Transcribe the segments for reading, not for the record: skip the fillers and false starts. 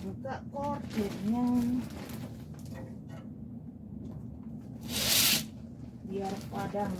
buka kordennya biar padam.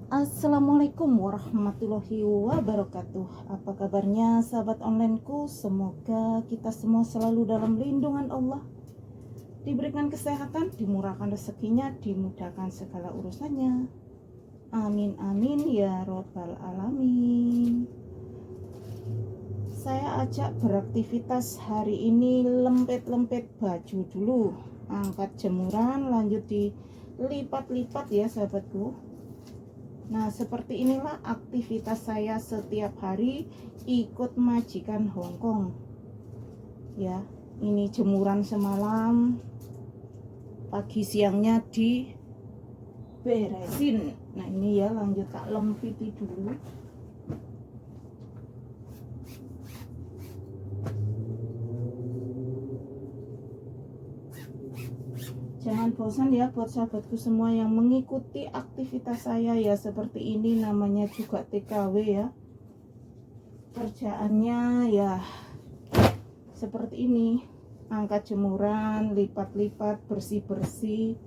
Assalamualaikum warahmatullahi wabarakatuh. Apa kabarnya sahabat onlineku? Semoga kita semua selalu dalam lindungan Allah, diberikan kesehatan, dimurahkan rezekinya, dimudahkan segala urusannya. Amin amin ya robbal alamin. Saya ajak beraktivitas hari ini, lempet-lempet baju dulu, angkat jemuran, lanjut dilipat-lipat ya sahabatku. Nah, seperti inilah aktivitas saya setiap hari ikut majikan Hongkong. Ya, ini jemuran semalam, pagi siangnya diberesin. Nah, ini ya lanjut tak lempiti dulu. Jangan bosan ya buat sahabatku semua yang mengikuti aktivitas saya ya seperti ini, namanya juga TKW ya. Kerjaannya ya seperti ini, angkat jemuran, lipat-lipat, bersih-bersih,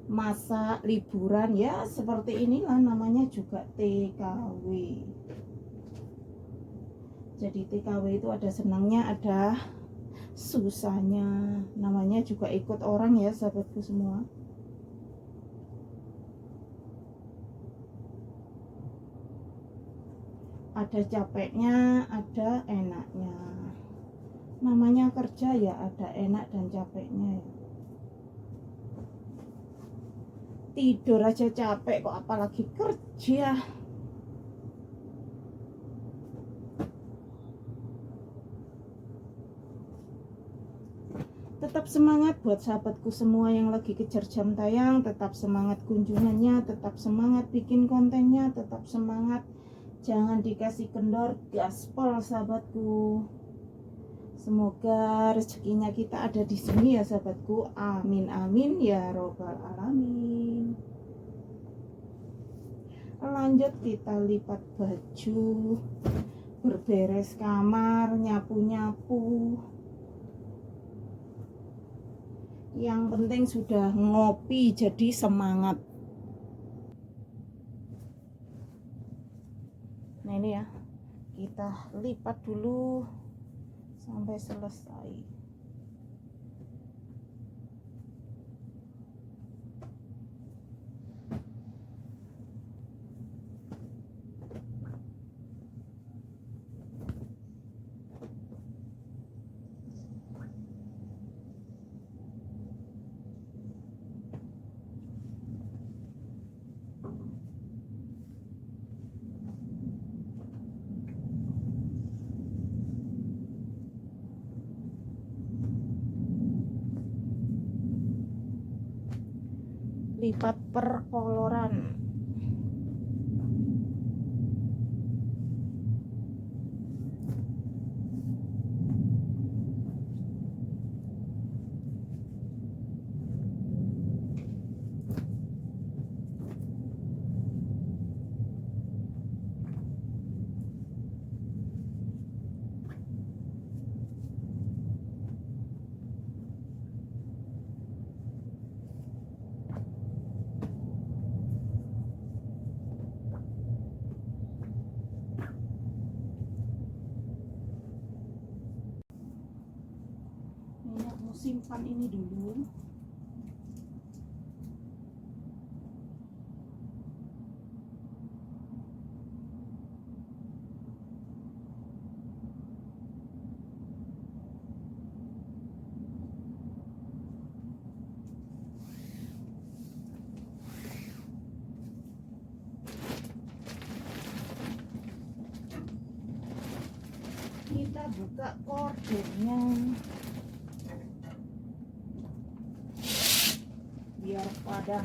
masak, liburan ya seperti inilah namanya juga TKW. Jadi TKW itu ada senangnya, ada susahnya, namanya juga ikut orang ya sahabatku semua. Ada capeknya, ada enaknya. Namanya kerja ya ada enak dan capeknya ya. Tidur aja capek kok apalagi kerja. Tetap semangat buat sahabatku semua yang lagi kejar jam tayang, tetap semangat kunjungannya, tetap semangat bikin kontennya, tetap semangat, jangan dikasih kendor, gaspol sahabatku. Semoga rezekinya kita ada di sini ya sahabatku. Amin amin ya robbal alamin. Lanjut kita lipat baju, berberes kamar, nyapu-nyapu. Yang penting sudah ngopi jadi semangat. Nah ini ya, kita lipat dulu sampai selesai. Lipat per koloran. Simpan ini dulu. Kita buka kordennya biar padam.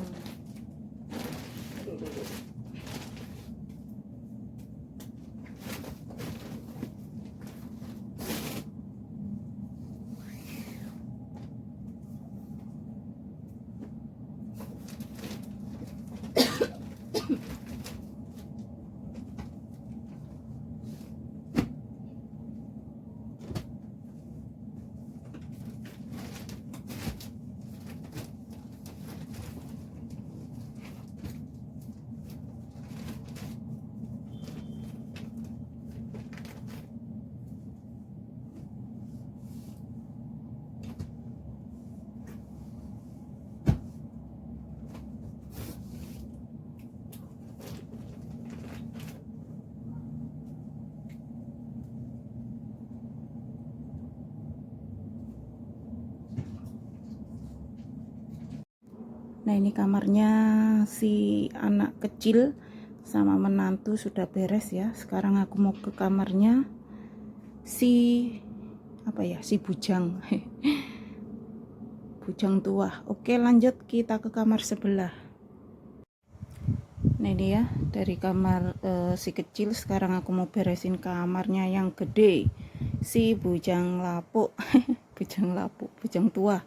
Nah, ini kamarnya si anak kecil sama menantu sudah beres ya. Sekarang aku mau ke kamarnya si si bujang. Bujang tua. Oke, lanjut kita ke kamar sebelah. Nah, ini ya dari kamar si kecil. Sekarang aku mau beresin kamarnya yang gede, si bujang lapuk. Bujang lapuk, bujang tua.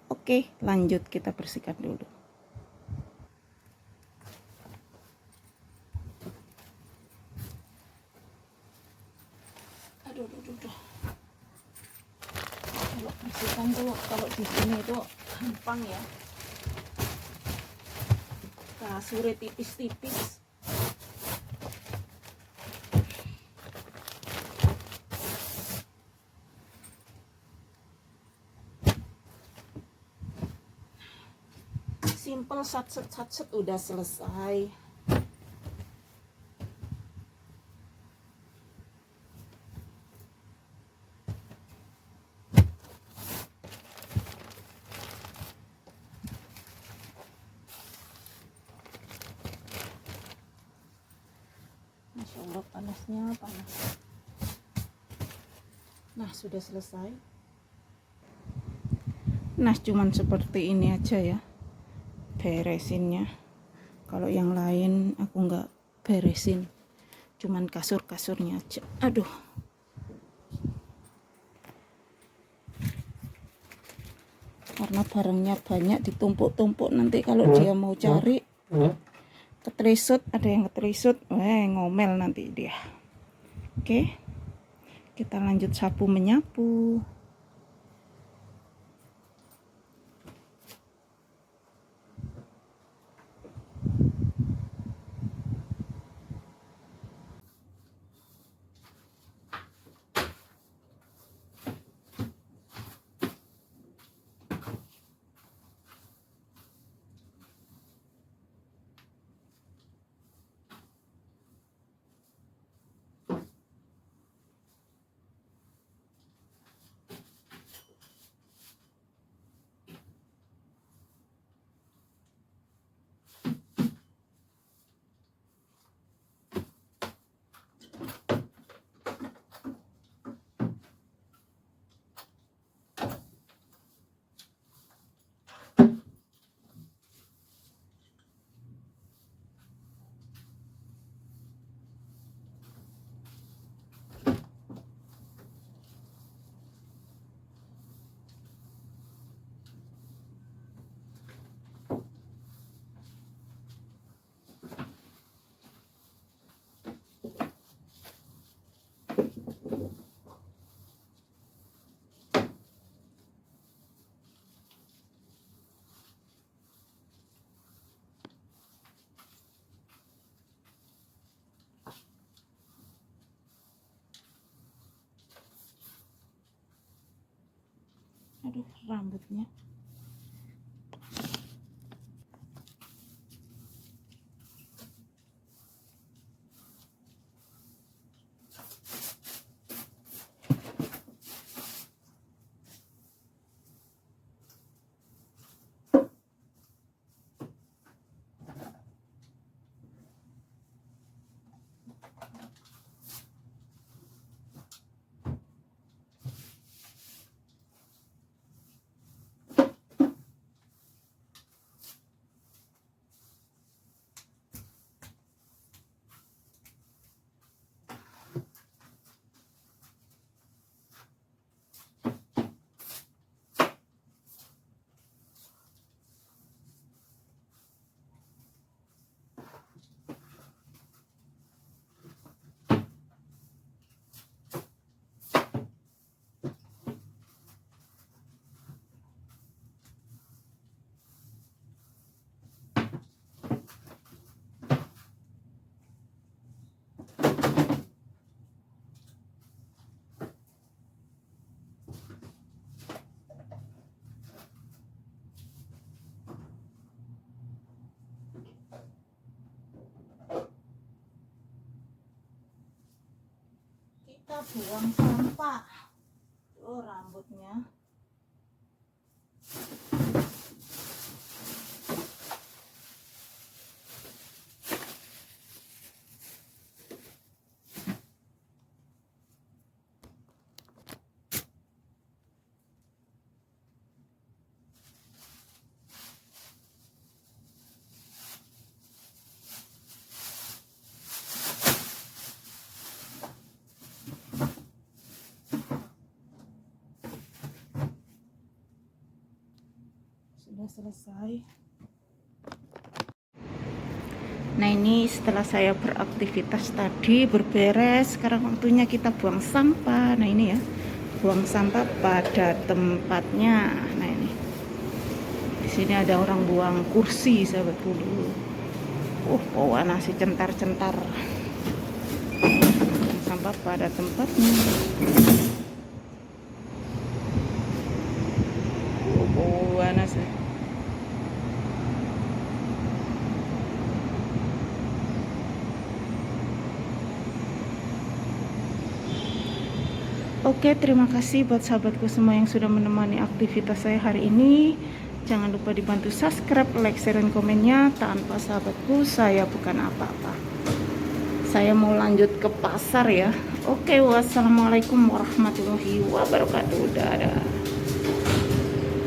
Oke, lanjut kita bersihkan dulu. Aduh. Kalau bersihkan tuh kalau di sini itu gampang ya. Kasurnya tipis-tipis. Simple, sat-set udah selesai. Masya Allah, panasnya panas. Nah, sudah selesai. Nah, cuman seperti ini aja ya beresinnya. Kalau yang lain aku nggak beresin, cuman kasur-kasurnya aja. Aduh, karena barangnya banyak ditumpuk-tumpuk, nanti kalau dia mau cari keterisut, ada yang keterisut, ngomel nanti dia. Oke, kita lanjut sapu menyapu. Aduh, rambutnya. kita buang sampah. Oh, rambutnya. Sudah selesai. Nah, ini setelah saya beraktivitas tadi, berberes, sekarang waktunya kita buang sampah. Nah, ini ya, buang sampah pada tempatnya. Nah, ini di sini ada orang buang kursi, sahabat dulu. Bawa nasi centar-centar. Sampah pada tempatnya. Bawa nasi. Oke, terima kasih buat sahabatku semua yang sudah menemani aktivitas saya hari ini. Jangan lupa dibantu subscribe, like, share, dan komennya. Tanpa sahabatku, saya bukan apa-apa. Saya mau lanjut ke pasar ya. Oke, wassalamualaikum warahmatullahi wabarakatuh. Dadah.